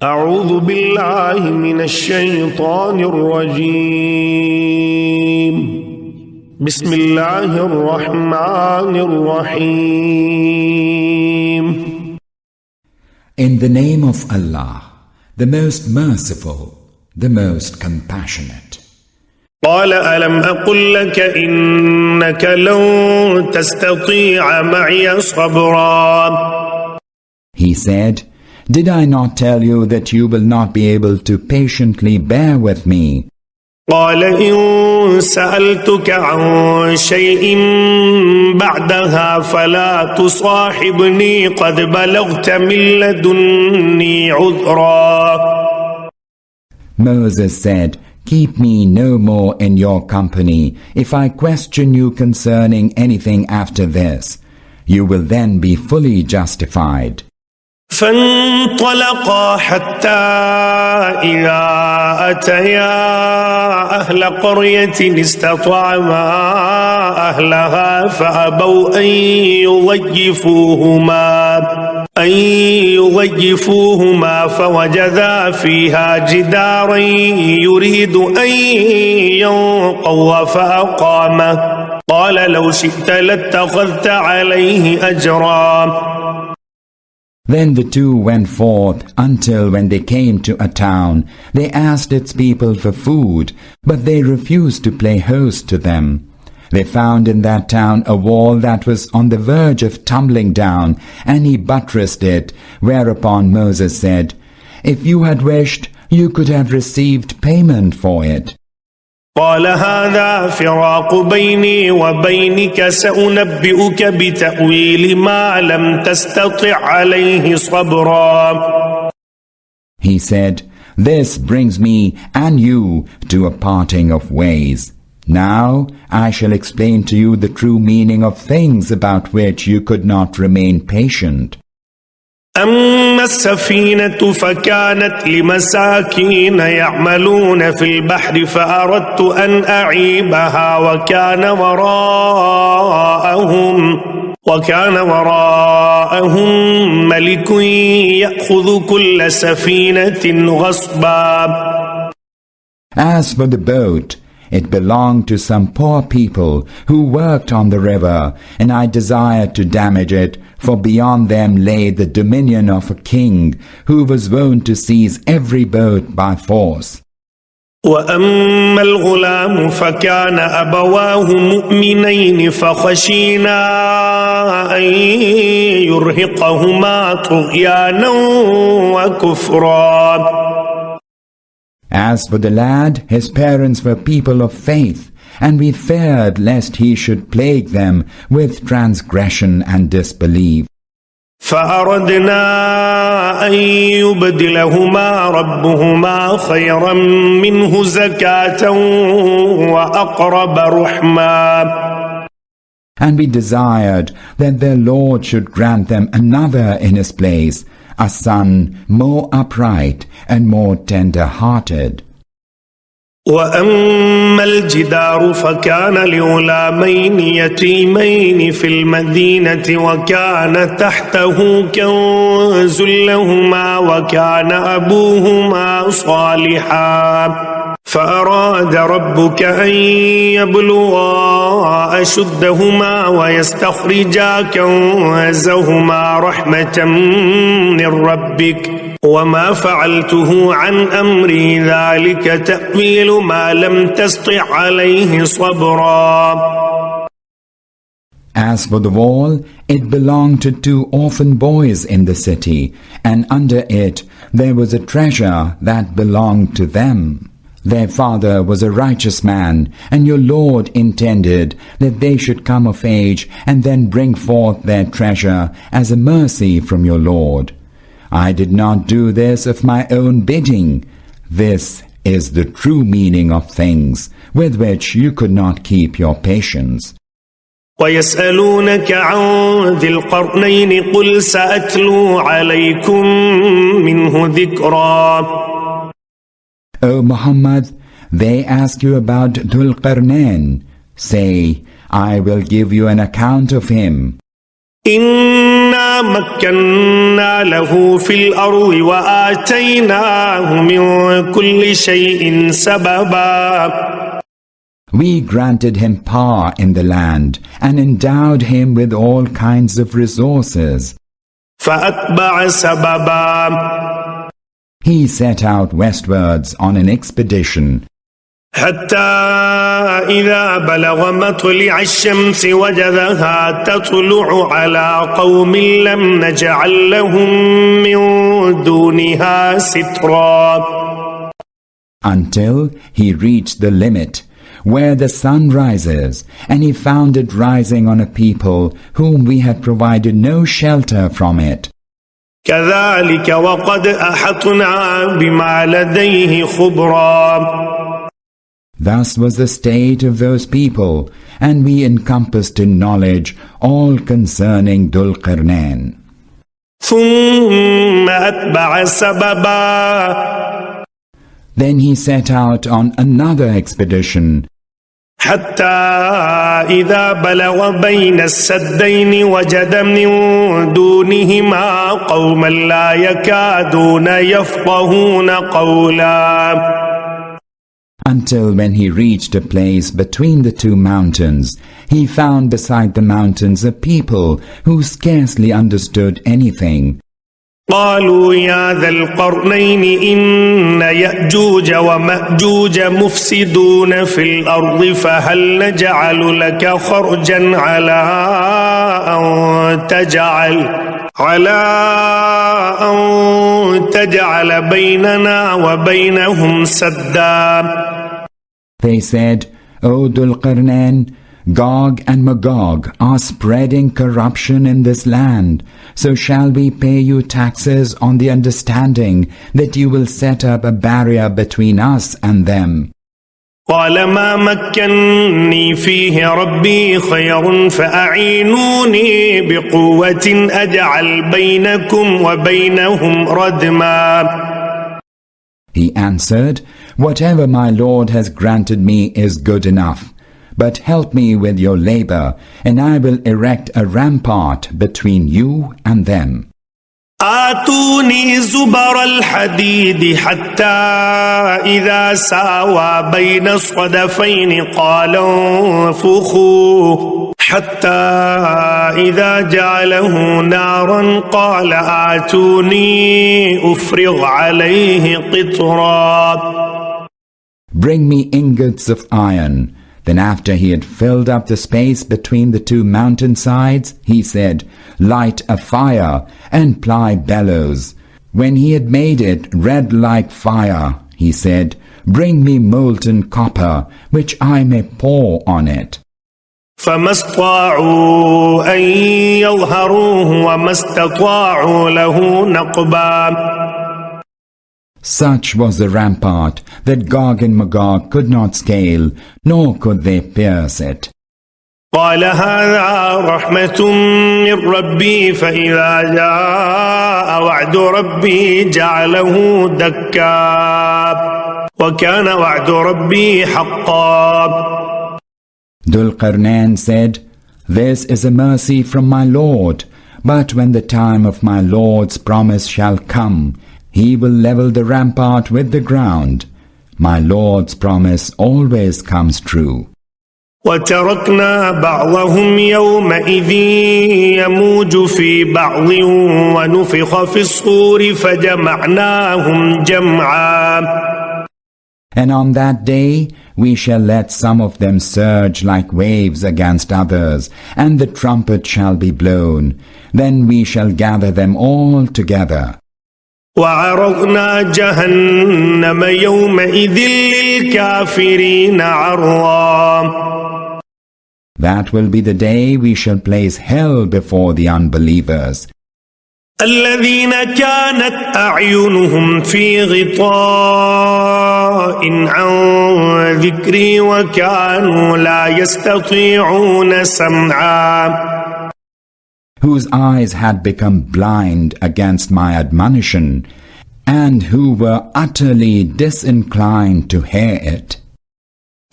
أعوذ بالله من الشيطان الرجيم بسم الله الرحمن الرحيم. In the name of Allah, the most merciful, the most compassionate. قال ألم أقل لك إنك لن تستطيع معي صبرا. He said, Did I not tell you that you will not be able to patiently bear with me? قال إن سألتك عن شيء بعدها فلا تصاحبني قد بلغت من لدني عذرا. Moses said, Keep me no more in your company. If I question you concerning anything after this, you will then be fully justified. فانطلقا حتى إذا أتيا أهل قرية استطعما أهلها فأبوا أن يضيفوهما فوجدا فيها جدارا يريد أن ينقض فأقامه قال لو شئت لاتخذت عليه أجرا. Then the two went forth until when they came to a town, they asked its people for food, but they refused to play host to them. They found in that town a wall that was on the verge of tumbling down, and he buttressed it, whereupon Moses said, If you had wished, you could have received payment for it. قال هذا فراق بيني وبينك سأنبئك بتأويل ما لم تستطع عليه صبرا. He said, This brings me and you to a parting of ways. Now I shall explain to you the true meaning of things about which you could not remain patient. أما السفينة فكانت لمساكين يعملون في البحر فأردت أن أعيبها وكان وراءهم ملك يأخذ كل سفينة غصبا. As for the boat, it belonged to some poor people who worked on the river, and I desired to damage it, for beyond them lay the dominion of a king who was wont to seize every boat by force. وأما الغلام فكان أبواه مؤمنين فخشينا أن يرهقهما طغيانا وكفرا. As for the lad, his parents were people of faith, and we feared lest he should plague them with transgression and disbelief. فأردنا أن يبدلهما ربهما خيرا منه زكاة وأقرب رحما. And we desired that their Lord should grant them another in his place, a son more upright and more tender-hearted. وأما الجدار فكان لغلامين يتيمين في المدينة وكان تحته كنز لهما وكان أبوهما صالحا فأراد ربك أن يبلغا أشدهما ويستخرجا كنزهما رحمة من ربك وما فعلته عن أمري ذلك تأويل ما لم تسطع عليه صبرا. As for the wall, it belonged to two orphan boys in the city, and under it there was a treasure that belonged to them. Their father was a righteous man, and your Lord intended that they should come of age and then bring forth their treasure as a mercy from your Lord. I did not do this of my own bidding. This is the true meaning of things with which you could not keep your patience. ويسألونك عن ذي القرنين قل سأتلو عليكم منه ذكرا. O Muhammad, they ask you about Dhul Qarnain. Say, I will give you an account of him. إنا مكنا له في الأرض وآتيناه من كل شيء سببا. We granted him power in the land and endowed him with all kinds of resources. فأتبع سببا. He set out westwards on an expedition. حتى إذا بلغ مطلع الشمس وجدها تطلع على قوم لم نجعل لهم من دونها سترا. Until he reached the limit where the sun rises, and he found it rising on a people whom we had provided no shelter from it. كذلك وقد أحطنا بما لديه خبرا. Thus was the state of those people, and we encompassed in knowledge all concerning Dhul Qarnain. ثم أتبع سببا. Then he set out on another expedition. حتى إذا بلغ بين السدين وجد من دونهما قوما لا يكادون يفقهون قولا. Until when he reached a place between the two mountains, he found beside the mountains a people who scarcely understood anything. قالوا يا ذا القرنين إن يأجوج ومأجوج مفسدون في الأرض فهل نجعل لك خرجا على أن تجعل بيننا وبينهم سدا. They said, O Dhul Qarnain, Gog and Magog are spreading corruption in this land, so shall we pay you taxes on the understanding that you will set up a barrier between us and them. قال ما مكنني فيه ربي خير فأعينوني بقوة أجعل بينكم وبينهم ردما. He answered, Whatever my Lord has granted me is good enough. But help me with your labor, and I will erect a rampart between you and them. آتوني زبر الحديد حتى إذا ساوى بين الصدفين قال انفخوا حتى إذا جعله نارا قال آتوني أفرغ عليه قطرا. Bring me ingots of iron. Then after he had filled up the space between the two mountain sides, he said, Light a fire and ply bellows. When he had made it red like fire, he said, Bring me molten copper, which I may pour on it. فما استطاعوا أن يظهروه وما استطاعوا له نقبا. Such was the rampart that Gog and Magog could not scale, nor could they pierce it. قال هذا رحمة من ربي فإذا جاء وعد ربي جعله دكا وكان وعد ربي حقا. Dhul Qarnain said, This is a mercy from my Lord, but when the time of my Lord's promise shall come, He will level the rampart with the ground. My Lord's promise always comes true. وتركنا بعضهم يومئذ يموج في بعض ونفخ في الصور فجمعناهم جمعا. And on that day we shall let some of them surge like waves against others, and the trumpet shall be blown. Then we shall gather them all together. وعرضنا جهنم يومئذ للكافرين عرضا. That will be the day we shall place hell before the unbelievers. الذين كانت أعينهم في غطاء عن ذكري وكانوا لا يستطيعون سمعا. Whose eyes had become blind against my admonition, and who were utterly disinclined to hear it.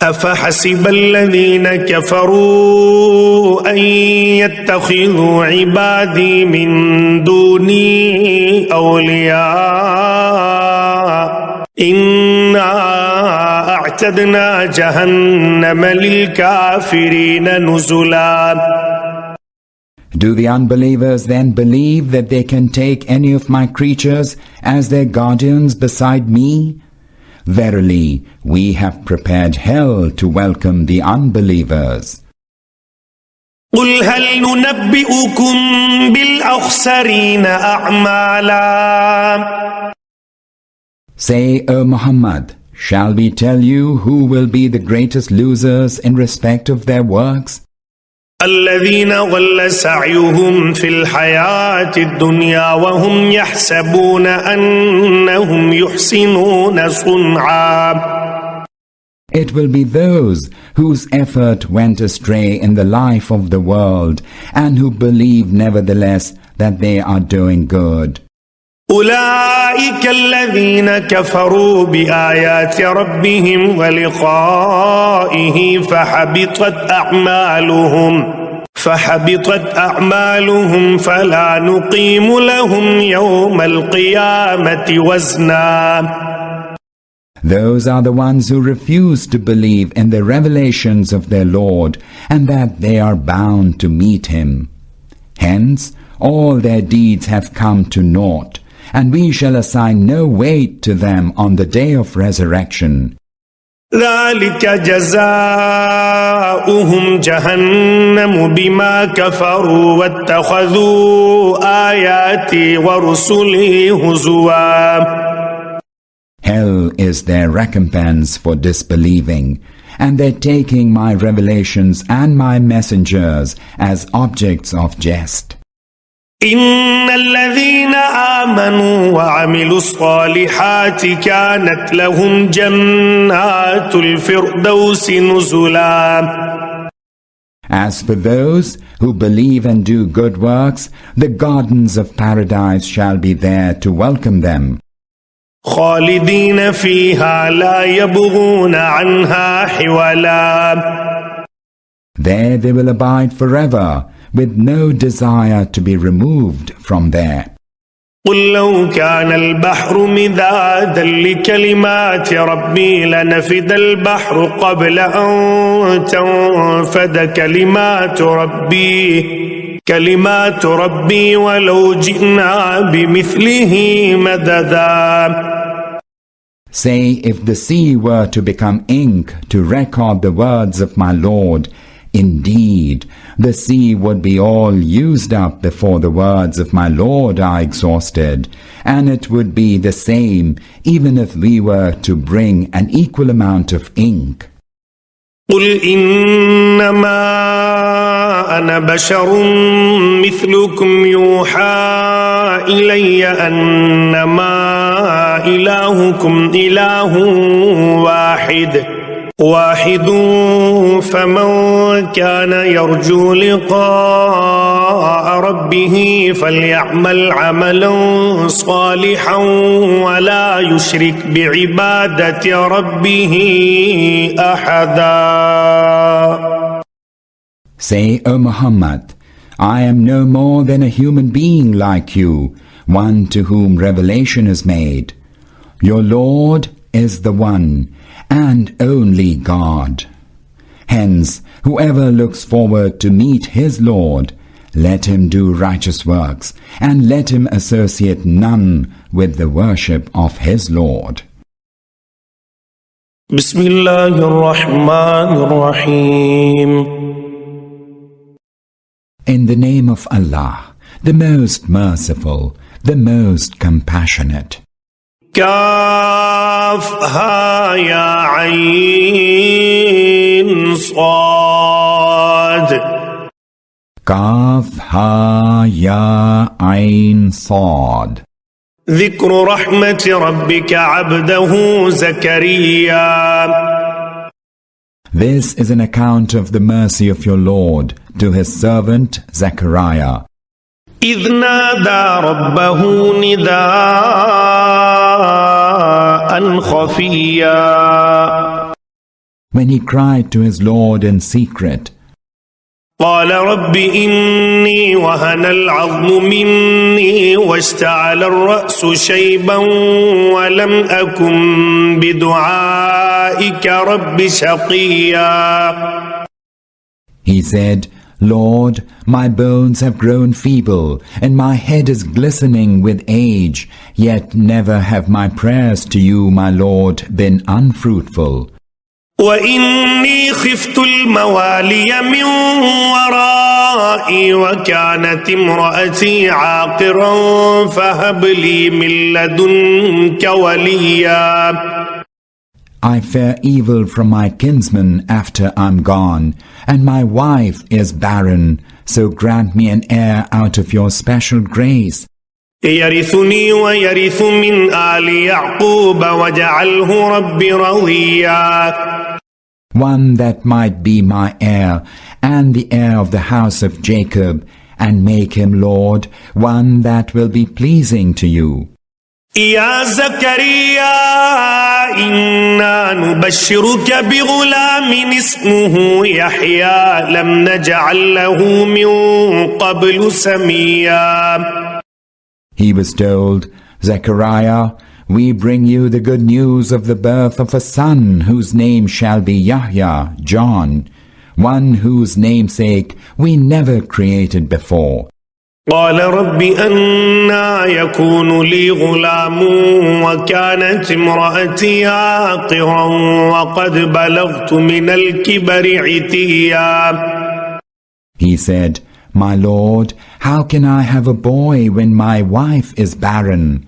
أفحسب الذين كفروا أن يتخذوا عبادي من دوني أولياء إنا أعتدنا جهنم للكافرين نزلا. Do the unbelievers then believe that they can take any of my creatures as their guardians beside me? Verily, we have prepared hell to welcome the unbelievers. قل هل ننبئكم بالأخسرين أعمالا. Say, O Muhammad, shall we tell you who will be the greatest losers in respect of their works? الذين ضل سعيهم في الحياة الدنيا وهم يحسبون أنهم يحسنون صنعا. It will be those whose effort went astray in the life of the world and who believe nevertheless that they are doing good. أولئك الذين كفروا بآيات ربهم ولقائه فحبطت أعمالهم فلا نقيم لهم يوم القيامة وزنا. Those are the ones who refuse to believe in the revelations of their Lord and that they are bound to meet Him. Hence, all their deeds have come to naught, and we shall assign no weight to them on the day of resurrection. ذلك جزاؤهم جهنم بما كفروا واتخذوا آياتي ورسلي هزوا. Hell is their recompense for disbelieving, and their taking my revelations and my messengers as objects of jest. إن الذين آمنوا وعملوا الصالحات كانت لهم جنات الفردوس نزلا. As for those who believe and do good works, the gardens of paradise shall be there to welcome them. خالدين فيها لا يبغون عنها حولا. There they will abide forever, with no desire to be removed from there. قل لو كان البحر مدادا لكلمات ربي لنفد البحر قبل أن تنفد كلمات ربي ولو جئنا بمثله مددا. Say, if the sea were to become ink to record the words of my Lord, indeed, the sea would be all used up before the words of my Lord are exhausted, and it would be the same even if we were to bring an equal amount of ink. قل إنما أنا بشر مثلكم يوحى إلي أنما إلهكم إله واحد فمن كان يرجو لقاء ربه فليعمل عملا صالحا ولا يشرك بعبادة ربه أحدا. Say, O Muhammad, I am no more than a human being like you, one to whom revelation is made. Your Lord is the one and only God. Hence, whoever looks forward to meet his Lord, let him do righteous works, and let him associate none with the worship of his Lord. بسم الله الرحمن الرحيم. In the name of Allah, the most merciful, the most compassionate. كافها يا عين صاد. Kaf ha ya ain sad. ذكر رحمة ربك عبده زكريا. This is an account of the mercy of your Lord to his servant Zechariah. إذ نادى ربه نداء خفيا. when he cried to his Lord in secret, قال رب إني وهن العظم مني واشتعل الرأس شيبا ولم أكن بدعائك رب شقيا. He said, Lord, my bones have grown feeble, and my head is glistening with age, yet never have my prayers to you, my Lord, been unfruitful. وإني خفت الموالي من ورائي وكانت امرأتي عاقرا فهب لي من لدنك وليا. I fear evil from my kinsman after I'm gone, and my wife is barren, so grant me an heir out of your special grace. يرثني ويرث من آل يعقوب واجعله رب رضيا. One that might be my heir, and the heir of the house of Jacob, and make him Lord, one that will be pleasing to you. يا زكريا إنا نبشرك بغلام اسمه يحيى لم نجعل له من قبل سميا. He was told, Zechariah, we bring you the good news of the birth of a son whose name shall be Yahya, John, one whose namesake we never created before. قال رب أنا يكون لي غلام وكانت امرأتي عاقرا وقد بلغت من الكبر عتيا. He said, My Lord, how can I have a boy when my wife is barren,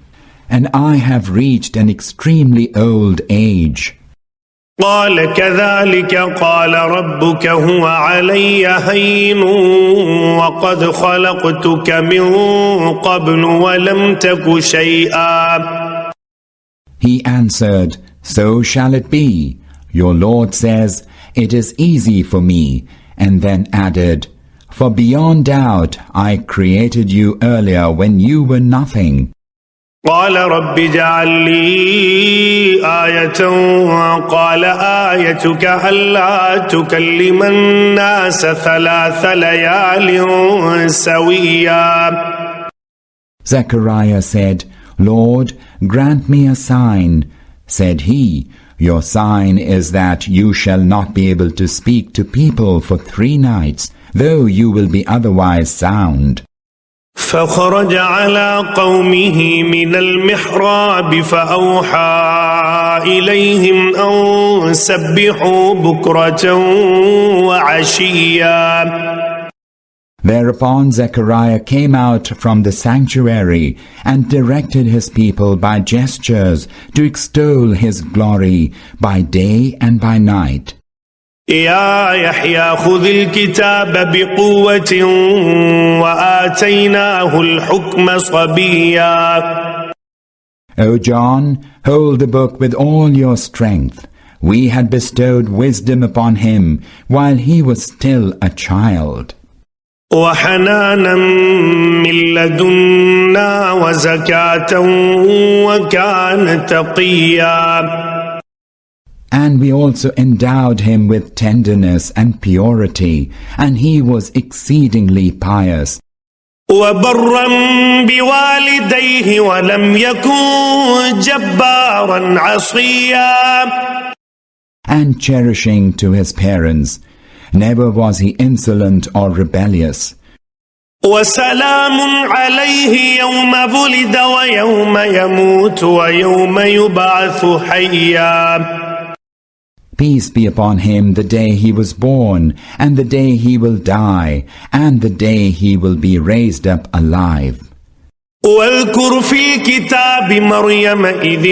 and I have reached an extremely old age? قال كذلك قال ربك هو علي هين وقد خلقتك من قبل ولم تك شيئا. He answered, So shall it be. Your Lord says, It is easy for me, and then added, For beyond doubt I created you earlier when you were nothing. قال رب اجعل لي آية قال آيتك ألا تكلم الناس 3 ليال سويا. Zechariah said, Lord, grant me a sign. Said he, Your sign is that you shall not be able to speak to people for 3 nights, though you will be otherwise sound. فخرج على قومه من المحراب فأوحى إليهم أن سبحوا بكرة وعشيا. Thereupon Zechariah came out from the sanctuary and directed his people by gestures to extol his glory by day and by night. يا يحيى خذ الكتاب بقوة وآتيناه الحكم صبيا. O John, hold the book with all your strength. We had bestowed wisdom upon him while he was still a child. وحنانا من لدنا وزكاة وكان تقيا. And we also endowed him with tenderness and purity, and he was exceedingly pious. وبرا بوالديه ولم يكن جبارا عصيا. And cherishing to his parents, never was he insolent or rebellious. وسلام عليه يوم ولد ويوم يموت ويوم يبعث حيا. Peace be upon him the day he was born, and the day he will die, and the day he will be raised up alive. واذكر في الكتاب مريم إذ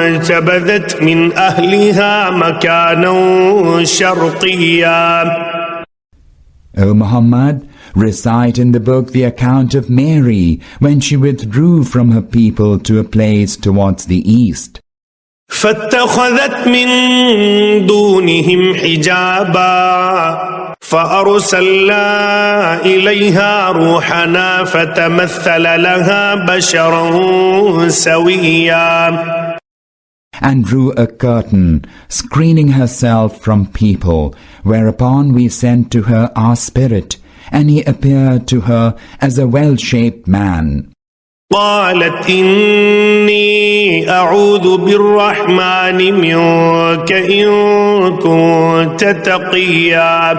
انتبذت من أهلها مكانا شرقيا. O Muhammad, recite in the book the account of Mary when she withdrew from her people to a place towards the east. فاتخذت من دونهم حجابا فأرسلنا إليها روحنا فتمثل لها بشرا سويا. and drew a curtain, screening herself from people, whereupon we sent to her our spirit, and he appeared to her as a well-shaped man. قالت إني أعوذ بالرحمن منك إن كنت تقيا.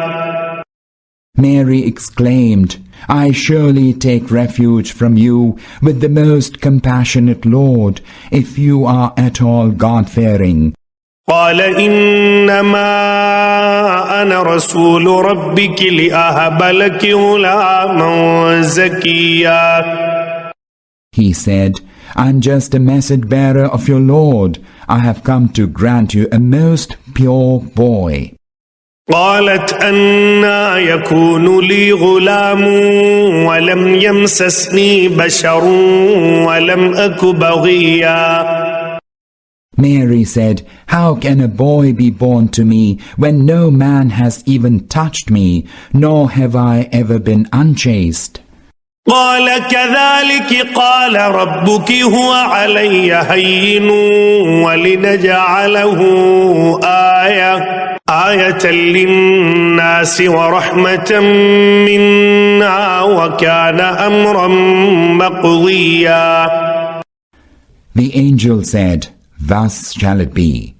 Mary exclaimed, I surely take refuge from you with the most compassionate Lord, if you are at all God-fearing. قال إنما أنا رسول ربك لأهب لك غلاما زكيا. He said, I'm just a message bearer of your Lord. I have come to grant you a most pure boy. قالت أنا يكون لي غلام ولم يمسسني بشر ولم أك بغيا. Mary said, How can a boy be born to me when no man has even touched me, nor have I ever been unchaste? قال كذلك قال ربك هو علي هين ولنجعله آية للناس ورحمة منا وكان أمرا مقضيا. The angel said, Thus shall it be.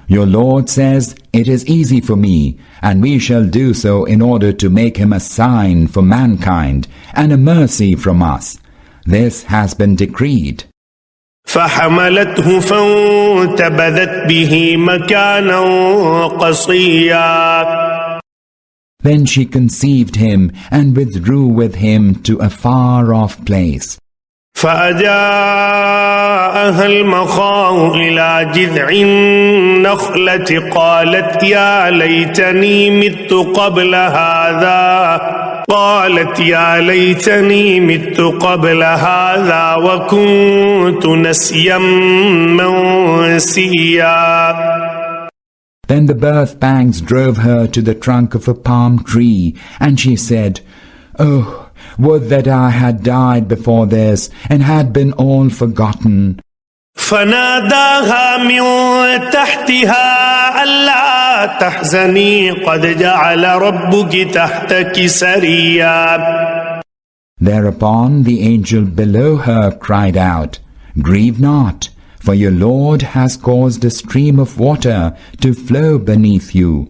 Your Lord says, It is easy for me, and we shall do so in order to make him a sign for mankind and a mercy from us. This has been decreed. فحملته فانتبذت به مكانا قصيا. Then she conceived him and withdrew with him to a far-off place. فأجاءها المخاض إلى جذع النخلة قالت يا ليتني مت قبل هذا وكنت نسيا منسيا. Then the birth pangs drove her to the trunk of a palm tree, and she said, Oh, would that I had died before this and had been all forgotten. فناداها من تحتها ألا تحزني قد جعل ربك تحتك سريا. Thereupon the angel below her cried out, Grieve not, for your Lord has caused a stream of water to flow beneath you.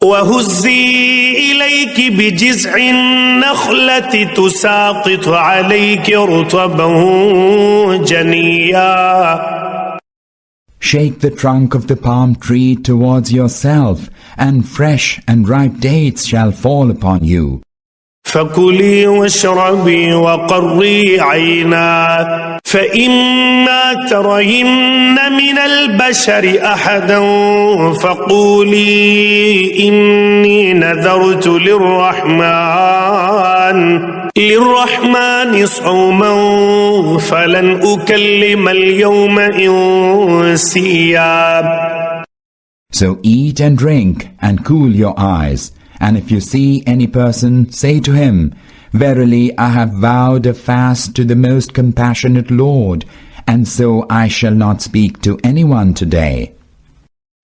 وهزي إليك بجذع النخلة تساقط عليك رطبا جنيا. Shake the trunk of the palm tree towards yourself, and fresh and ripe dates shall fall upon you. فكلي واشربي وقري عينا فإما ترين من البشر أحدا فقولي إني نذرت للرحمن صوما فلن أكلم اليوم إنسيا. So eat and drink and cool your eyes. And if you see any person, say to him, Verily I have vowed a fast to the most compassionate Lord, and so I shall not speak to anyone today.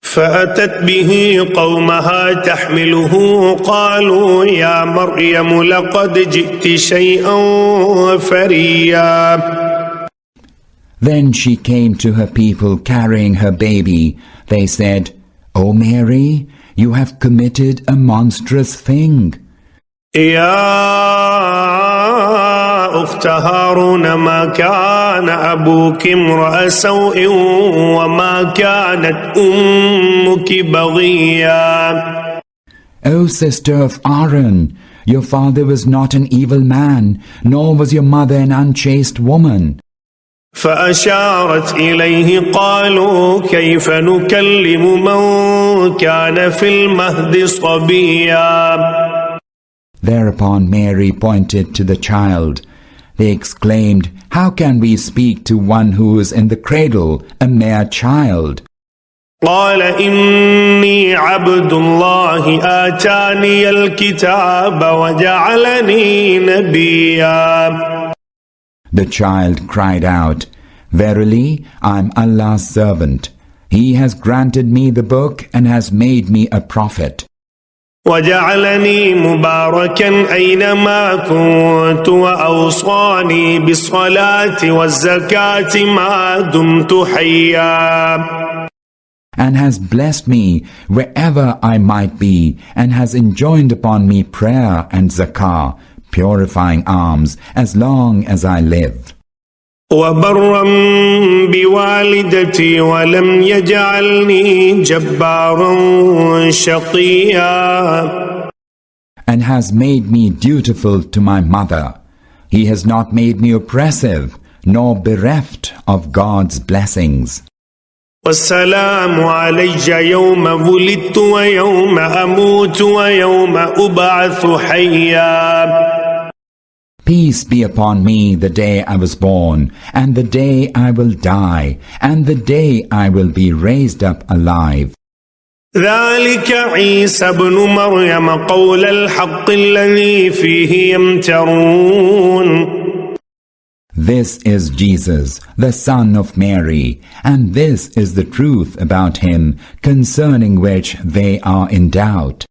فأتت به قومها تحمله قالوا يا مريم لقد جئت شيئا فريا. Then she came to her people carrying her baby. They said, O Mary, you have committed a monstrous thing. يا أخت هارون ما كان أبوك امرأ سوء وما كانت أمك بغيا. O sister of Aaron, your father was not an evil man, nor was your mother an unchaste woman. فأشارت إليه قالوا كيف نكلم من كان في المهد صبيا. Thereupon Mary pointed to the child. They exclaimed, How can we speak to one who is in the cradle, a mere child? قال إني عبد الله آتاني الكتاب وجعلني نبيا. The child cried out, Verily, I am Allah's servant. He has granted me the book and has made me a prophet. وجعلني مباركا أينما كنت وأوصاني بالصلاة والزكاة ما دمت حيا. And has blessed me wherever I might be, and has enjoined upon me prayer and zakah, purifying alms, as long as I live. وبرا بوالدتي ولم يجعلني جبارا شقيا. And has made me dutiful to my mother. He has not made me oppressive, nor bereft of God's blessings. والسلام علي يوم ولدت ويوم أموت ويوم أبعث حيا. Peace be upon me the day I was born, and the day I will die, and the day I will be raised up alive. ذلك عيسى ابن مريم قول الحق الذي فيه يمترون. This is Jesus, the Son of Mary, and this is the truth about him, concerning which they are in doubt.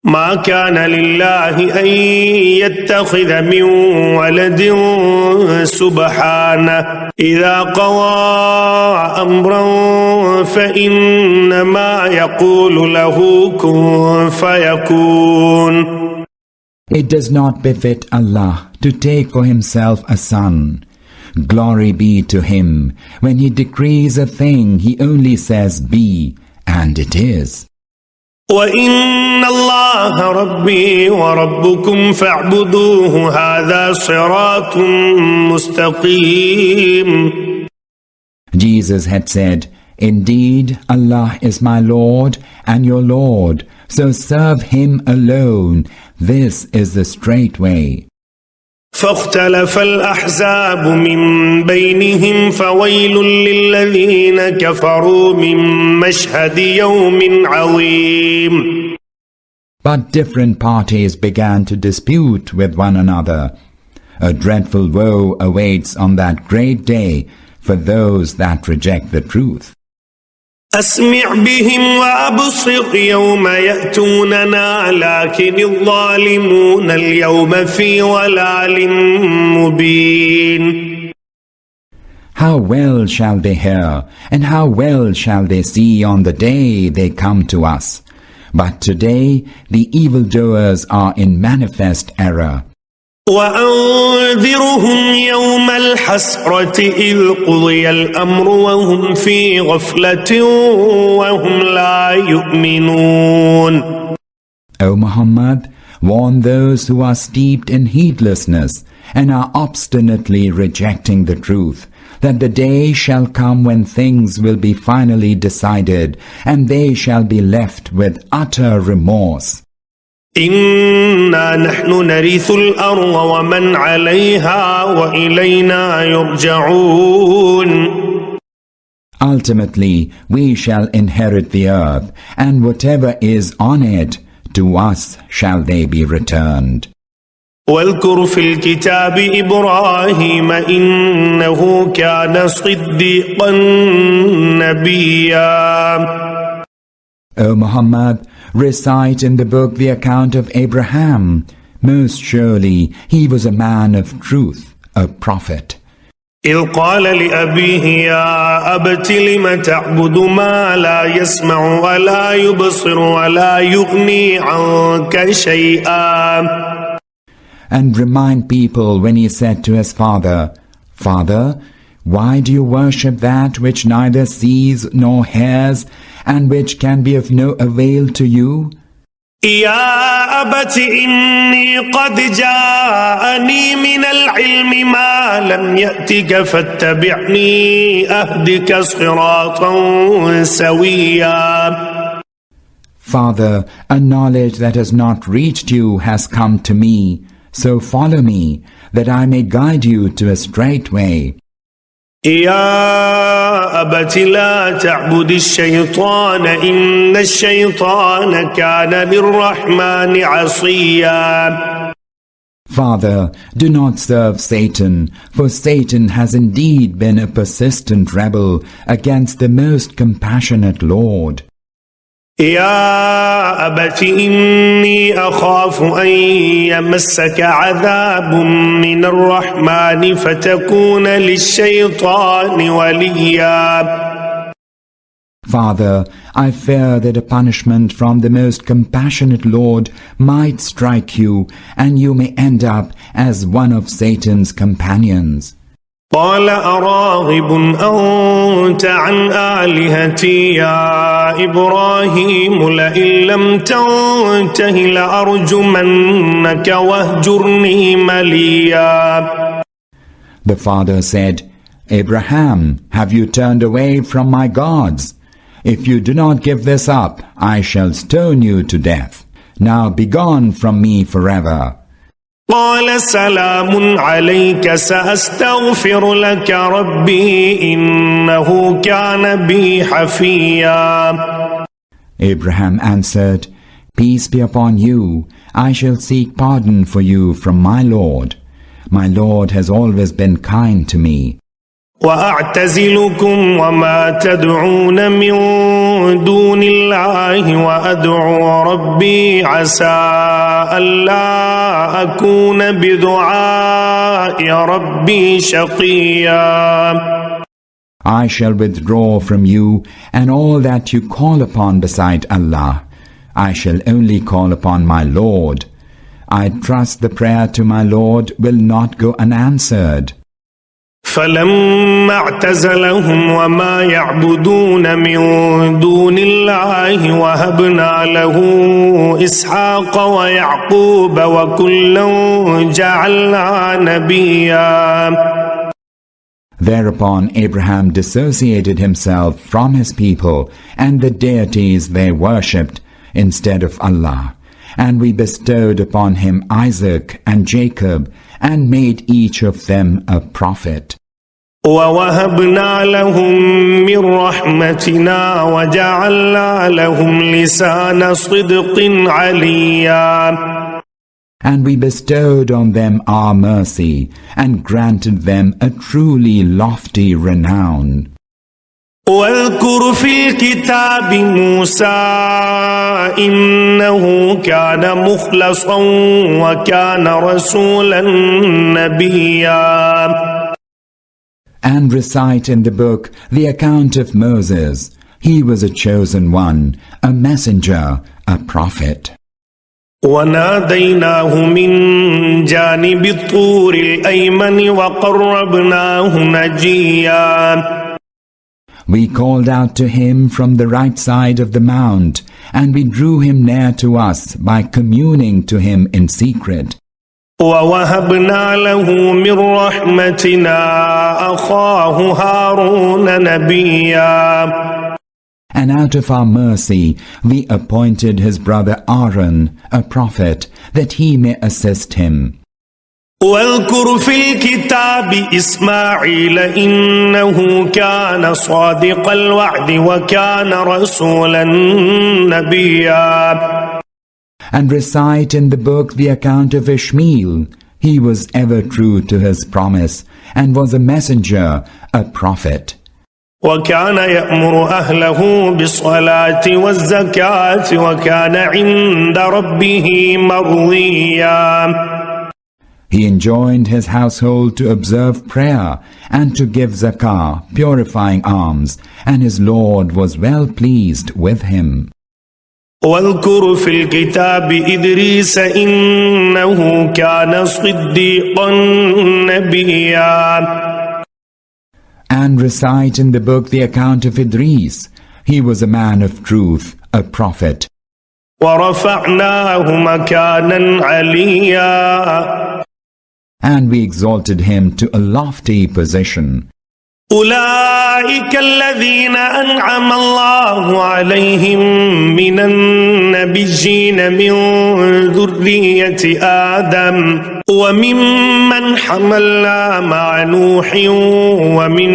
ما كان لله أن يتخذ من ولد سبحانه إذا قضى أمرا فإنما يقول له كن فيكون. It does not befit Allah to take for himself a son. Glory be to him. When he decrees a thing, he only says be, and it is. وإن الله ربي وربكم فاعبدوه هذا صراط مستقيم. Jesus had said, Indeed, Allah is my Lord and your Lord, so serve him alone. This is the straight way. فاختلف الأحزاب من بينهم فويل للذين كفروا من مشهد يوم عظيم. But different parties began to dispute with one another. A dreadful woe awaits on that great day for those that reject the truth. أسمع بهم وأبصر يوم يأتوننا لكن الظالمون اليوم في ضلال مبين. How well shall they hear, and how well shall they see on the day they come to us. But today the evildoers are in manifest error. وأنذرهم يوم الحسرة إذ قضي الأمر وهم في غفلة وهم لا يؤمنون. O Muhammad, warn those who are steeped in heedlessness and are obstinately rejecting the truth, that the day shall come when things will be finally decided, and they shall be left with utter remorse. إنا نحن نرث الأرض ومن عليها وإلينا يرجعون. Ultimately, we shall inherit the earth, and whatever is on it, to us shall they be returned. واذكر في الكتاب إبراهيم إنه كان صديقا نبيا. O Muhammad, recite in the book the account of Abraham. Most surely he was a man of truth, a prophet. إذ قال لأبيه يا أبت لم تعبد ما لا يسمع ولا يبصر ولا يغني عنك شيئا. And remind people when he said to his father, Father, why do you worship that which neither sees nor hears, and which can be of no avail to you? يا أبت إني قد جاءني من العلم ما لم يأتك فاتبعني أهدك صراطا سويا. Father, a knowledge that has not reached you has come to me, so follow me, that I may guide you to a straight way. يا أبت لا تعبد الشيطان إن الشيطان كان للرحمن عصيا. Father, do not serve Satan, for Satan has indeed been a persistent rebel against the most compassionate Lord. يا أبت إني أخاف أن يمسك عذاب من الرحمن فتكون للشيطان وليا. Father, I fear that a punishment from the most compassionate Lord might strike you, and you may end up as one of Satan's companions. قال أراغب أنت عن آلهتي يا إبراهيم لئن لم تنته لأرجمنك واهجرني مليا. The father said, Abraham, have you turned away from my gods? If you do not give this up, I shall stone you to death. Now begone from me forever. قال سلام عليك سأستغفر لك ربي إنه كان بي حفيا. Abraham answered, Peace be upon you. I shall seek pardon for you from my Lord. My Lord has always been kind to me. وأعتزلكم وما تدعون من دون الله وأدعو ربي عسى ألا أكون بدعاء ربي شقيا. I shall withdraw from you and all that you call upon beside Allah. I shall only call upon my Lord. I trust the prayer to my Lord will not go unanswered. فلما اعتزلهم وما يعبدون من دون الله وهبنا له إسحاق ويعقوب وكلا جعلنا نبيا. Thereupon Abraham dissociated himself from his people and the deities they worshipped instead of Allah. And we bestowed upon him Isaac and Jacob and made each of them a prophet. ووهبنا لهم من رحمتنا وجعلنا لهم لسان صدق عليا. And we bestowed on them our mercy and granted them a truly lofty renown. واذكر في الكتاب موسى إنه كان مخلصا وكان رسولا نبيا. And recite in the book the account of Moses. He was a chosen one, a messenger, a prophet. وناديناه من جانب الطور الأيمن وقربناه نجيا. We called out to him from the right side of the mount, and we drew him near to us by communing to him in secret. ووهبنا له من رحمتنا أخاه هارون نبيا. And out of our mercy we appointed his brother Aaron, a prophet, that he may assist him. واذكر في الكتاب إسماعيل إنه كان صادق الوعد وكان رسولا نبيا. And recite in the book the account of Ishmael. He was ever true to his promise and was a messenger, a prophet. وكان يأمر أهله بالصلاة والزكاة وكان عند ربه مرضيا. He enjoined his household to observe prayer and to give zakah, purifying alms, and his Lord was well pleased with him. واذكر في الكتاب إدريس إنه كان صديقا نبيا. And recite in the book the account of Idris. He was a man of truth, a prophet. ورفعناه مكانا عليا. And we exalted him to a lofty position. أولئك الذين أنعم الله عليهم من النبيين من ذرية آدم وممن حملنا مع نوح ومن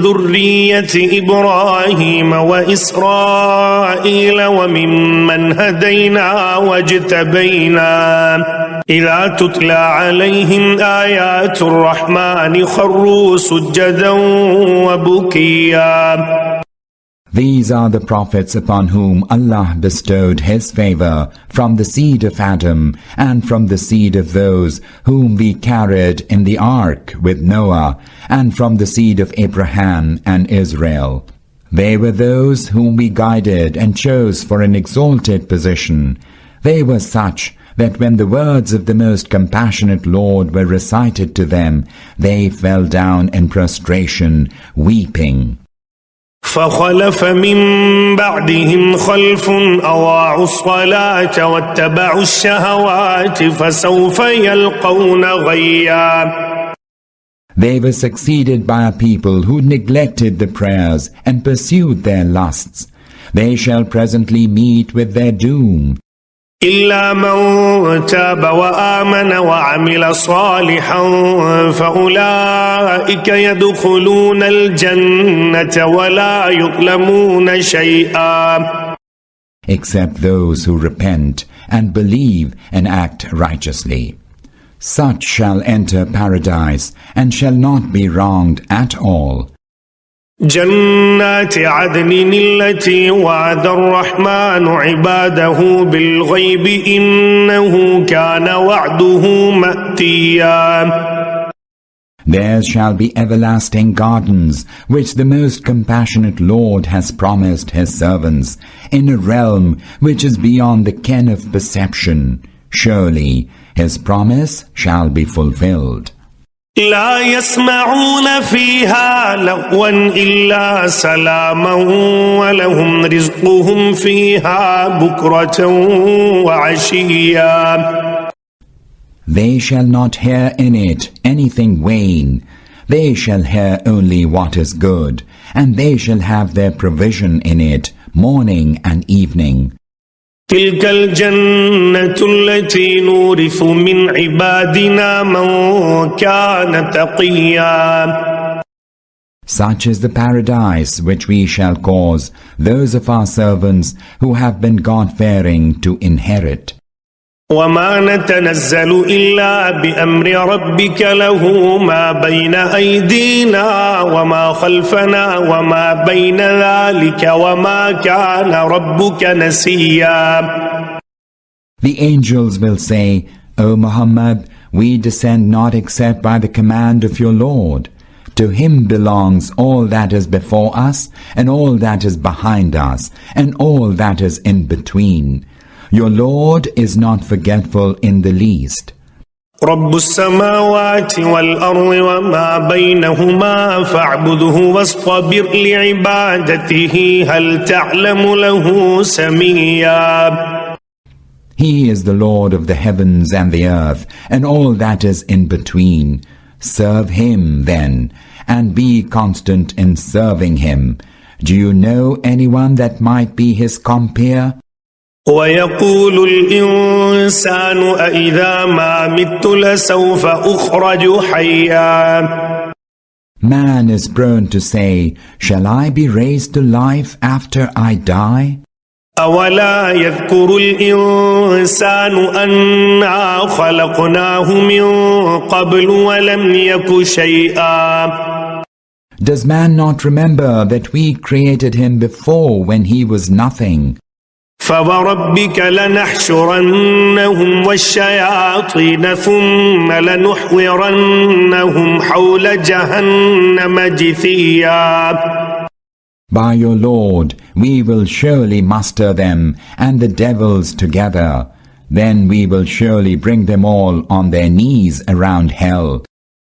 ذرية إبراهيم وإسرائيل وممن هدينا واجتبينا إذا تتلى عليهم آيات الرحمن خروا سجدا وبكيا. These are the prophets upon whom Allah bestowed His favor from the seed of Adam and from the seed of those whom we carried in the ark with Noah and from the seed of Abraham and Israel. They were those whom we guided and chose for an exalted position. They were such that when the words of the most compassionate Lord were recited to them, they fell down in prostration, weeping. فخلف من بعدهم خلف أضاعوا الصلاة واتبعوا الشهوات فسوف يلقون غيا. They were succeeded by a people who neglected the prayers and pursued their lusts. They shall presently meet with their doom. إلا من تاب وآمن وعمل صالحا فأولئك يدخلون الجنة ولا يظلمون شيئا. Except those who repent and believe and act righteously. Such shall enter paradise and shall not be wronged at all. جنات عدن التي وعد الرحمن عباده بالغيب إنه كان وعده مأتيا. There shall be everlasting gardens which the most compassionate Lord has promised His servants in a realm which is beyond the ken of perception. Surely His promise shall be fulfilled. لا يسمعون فيها لغوا إلا سلاما ولهم رزقهم فيها بكرة وعشيا. They shall not hear in it anything vain. They shall hear only what is good, and they shall have their provision in it morning and evening. تلك الجنة التي نورث من عبادنا من كان تقيا. Such is the paradise which we shall cause those of our servants who have been God-fearing to inherit. وما نتنزل إلا بأمر ربك له ما بين أيدينا وما خلفنا وما بين ذلك وما كان ربك نسيا. The angels will say, O Muhammad, we descend not except by the command of your Lord. To Him belongs all that is before us and all that is behind us and all that is in between. Your Lord is not forgetful in the least. رب السماوات والأرض وما بينهما فاعبده واصطبر لعبادته هل تعلم له سميا. He is the Lord of the heavens and the earth and all that is in between. Serve Him then, and be constant in serving Him. Do you know anyone that might be His compeer? ويقول الإنسان أإذا ما مت لسوف أخرج حيا. Man is prone to say, shall I be raised to life after I die? أولا يذكر الإنسان أنا خلقناه من قبل ولم يك شيئا. Does man not remember that we created him before when he was nothing? فوربك لنحشرنهم والشياطين ثم لنحورنهم حول جهنم جثيا. By your Lord, we will surely muster them and the devils together. Then we will surely bring them all on their knees around hell.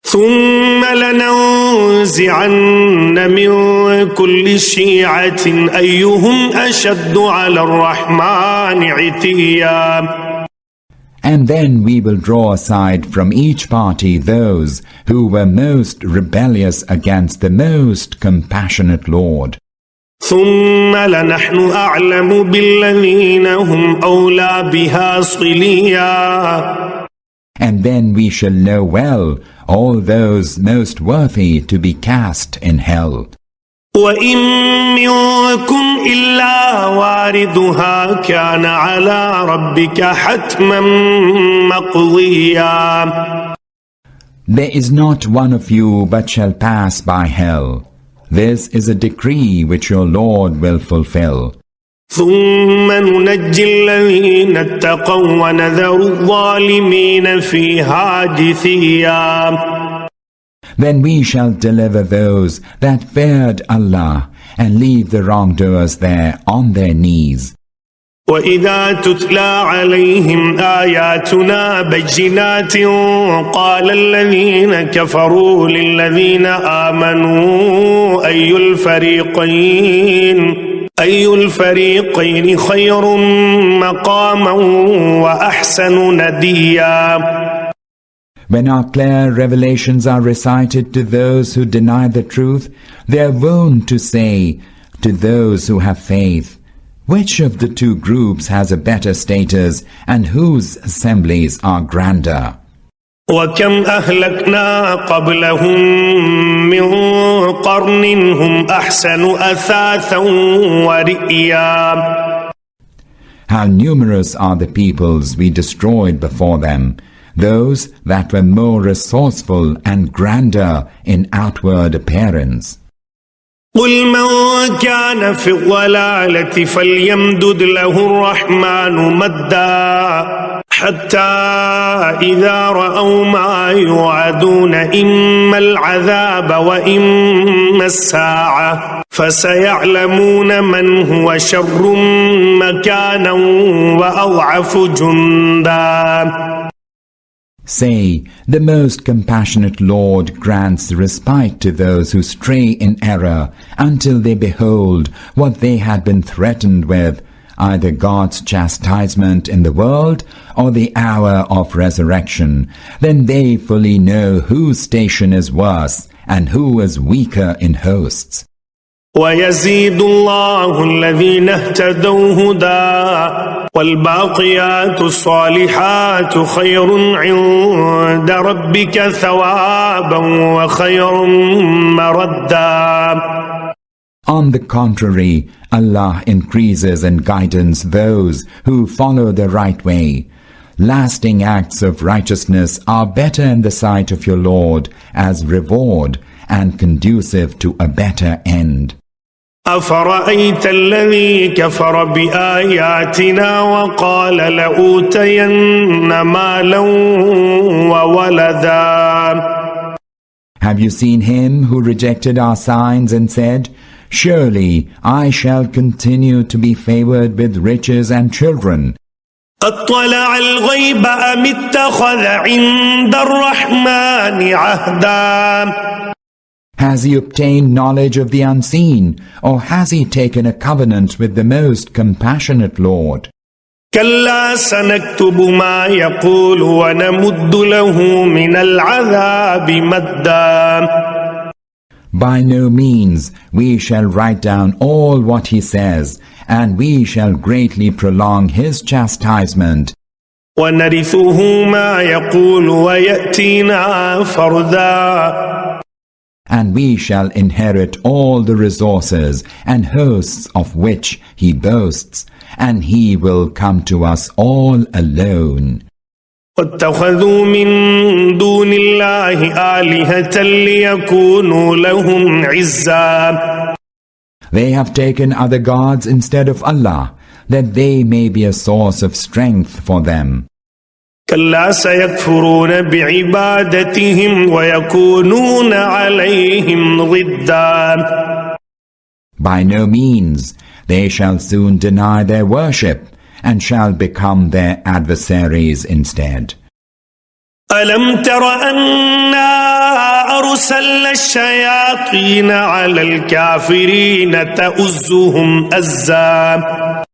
ثم لننزعن من كل شيعة أيهم أشد على الرحمن عتيا. And then we will draw aside from each party those who were most rebellious against the most compassionate Lord. ثم لنحن أعلم بالذين هم أولى بها صليا. And then we shall know well all those most worthy to be cast in hell. وإن منكم إلا واردها كان على ربك حتما مقضيا. There is not one of you but shall pass by hell. This is a decree which your Lord will fulfill. ثم ننجي الذين اتقوا ونذر الظالمين فيها جثيا. Then we shall deliver those that feared Allah and leave the wrongdoers there on their knees. وإذا تتلى عليهم آياتنا بينات قال الذين كفروا للذين آمنوا أي الفريقين خير مقاما وأحسن نديا. When our clear revelations are recited to those who deny the truth, they are wont to say to those who have faith, which of the two groups has a better status and whose assemblies are grander? وكم أهلكنا قبلهم من قرن هم أحسن أثاثا ورئيا. How numerous are the peoples we destroyed before them, those that were more resourceful and grander in outward appearance. قل من كان في الضلالة فليمدد له الرحمن مدا حتى إذا رأوا ما يوعدون إما العذاب وإما الساعة فسيعلمون من هو شر مكانا وأضعف جندا. Say, the most compassionate Lord grants respite to those who stray in error until they behold what they had been threatened with, either God's chastisement in the world or the hour of resurrection. Then they fully know whose station is worse and who is weaker in hosts. ويزيد الله الذين اهتدوا هدى والباقيات الصالحات خير عند ربك ثوابا وخير مردا. On the contrary, Allah increases in guidance those who follow the right way. Lasting acts of righteousness are better in the sight of your Lord as reward and conducive to a better end. أفرأيت الذي كفر بآياتنا وقال لأوتين مالا وولدا. Have you seen him who rejected our signs and said, surely I shall continue to be favored with riches and children? أطلع الغيب أم اتخذ عند الرحمن عهدا. Has he obtained knowledge of the unseen, or has he taken a covenant with the most compassionate Lord? كلا سنكتب ما يقول ونمد له من العذاب مدا. By no means we shall write down all what he says, and we shall greatly prolong his chastisement. ونرثه ما يقول ويأتينا فردا. And we shall inherit all the resources and hosts of which he boasts, and he will come to us all alone. واتخذوا من دون الله آلهة ليكونوا لهم عزا. They have taken other gods instead of Allah, that they may be a source of strength for them. كلا سيكفرون بعبادتهم ويكونون عليهم ضدا. By no means, they shall soon deny their worship and shall become their adversaries instead. ألم تر أنا أرسلنا الشياطين على الكافرين تؤزهم أزا.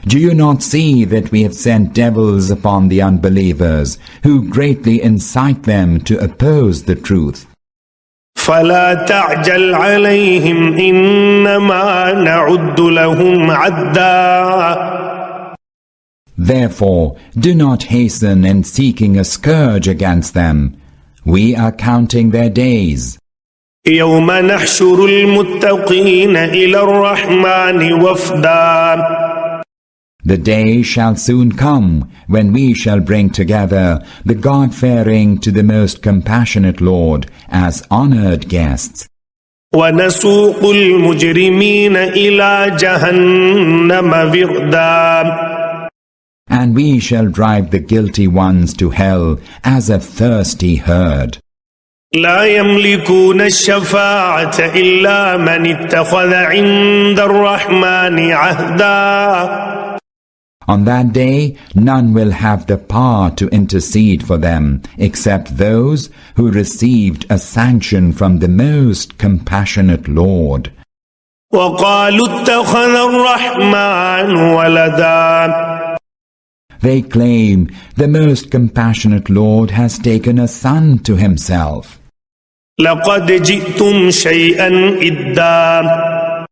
Do you not see that we have sent devils upon the unbelievers, who greatly incite them to oppose the truth? فلا تعجل عليهم إنما نعد لهم عدا. Therefore, do not hasten in seeking a scourge against them. We are counting their days. يوم نحشر المتقين إلى الرحمن وفدا. The day shall soon come when we shall bring together the God-fearing to the most compassionate Lord as honored guests. ونسوق المجرمين إلى جهنم وردا. And we shall drive the guilty ones to hell as a thirsty herd. لا يملكون الشفاعة إلا من اتخذ عند الرحمن عهدا. On that day, none will have the power to intercede for them except those who received a sanction from the most compassionate Lord. وقالوا اتخذ الرحمن ولدا. They claim the most compassionate Lord has taken a son to himself. لقد جئتم شيئا إدا.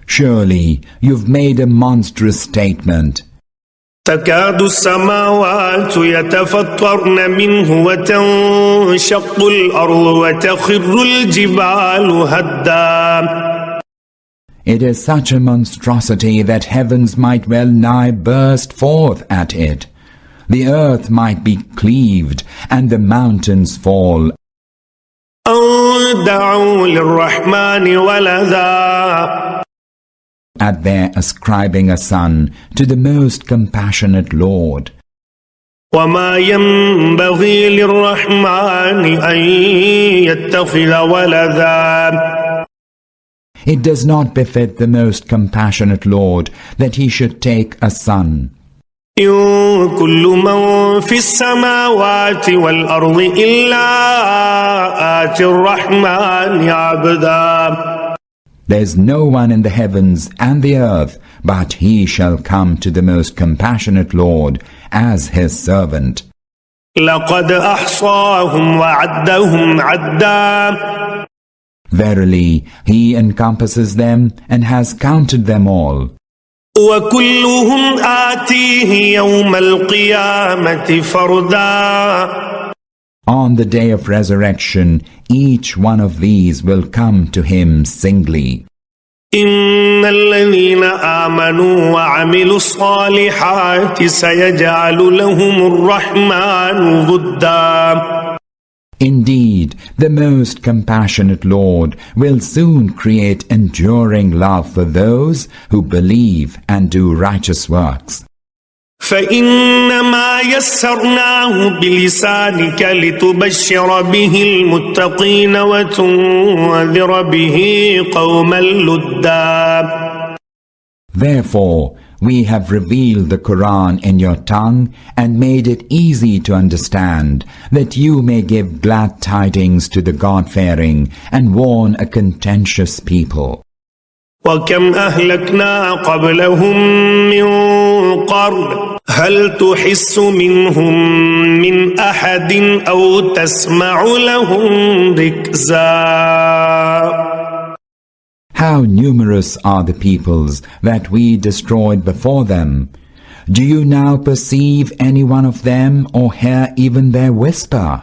Surely you've made a monstrous statement. تكاد السماوات يتفطرن منه وتنشق الأرض وتخر الجبال هدا. It is such a monstrosity that heavens might well nigh burst forth at it. The earth might be cleaved and the mountains fall. أن دعوا للرحمن ولدا. At their ascribing a son to the most compassionate Lord. وما ينبغي للرحمن أن يتخذ ولدا. It does not befit the most compassionate Lord that he should take a son. إن كل من في السماوات والأرض إلا آتي الرحمن عبدا. There is no one in the heavens and the earth, but he shall come to the most compassionate Lord as his servant. لقد أحصاهم وعدهم عدا. Verily, he encompasses them and has counted them all. وكلهم آتيه يوم القيامة فردا. On the day of resurrection, each one of these will come to him singly. إن الذين آمنوا وعملوا الصالحات سيجعل لهم الرحمن ودا. Indeed, the most compassionate Lord will soon create enduring love for those who believe and do righteous works. فإنما يسرناه بلسانك لتبشر به المتقين وتنذر به قوما لدا. Therefore, we have revealed the Quran in your tongue and made it easy to understand, that you may give glad tidings to the God-fearing and warn a contentious people. وكم أهلكنا قبلهم من قرن هل تحس منهم من أحد أو تسمع لهم ركزا. How numerous are the peoples that we destroyed before them. Do you now perceive any one of them or hear even their whisper?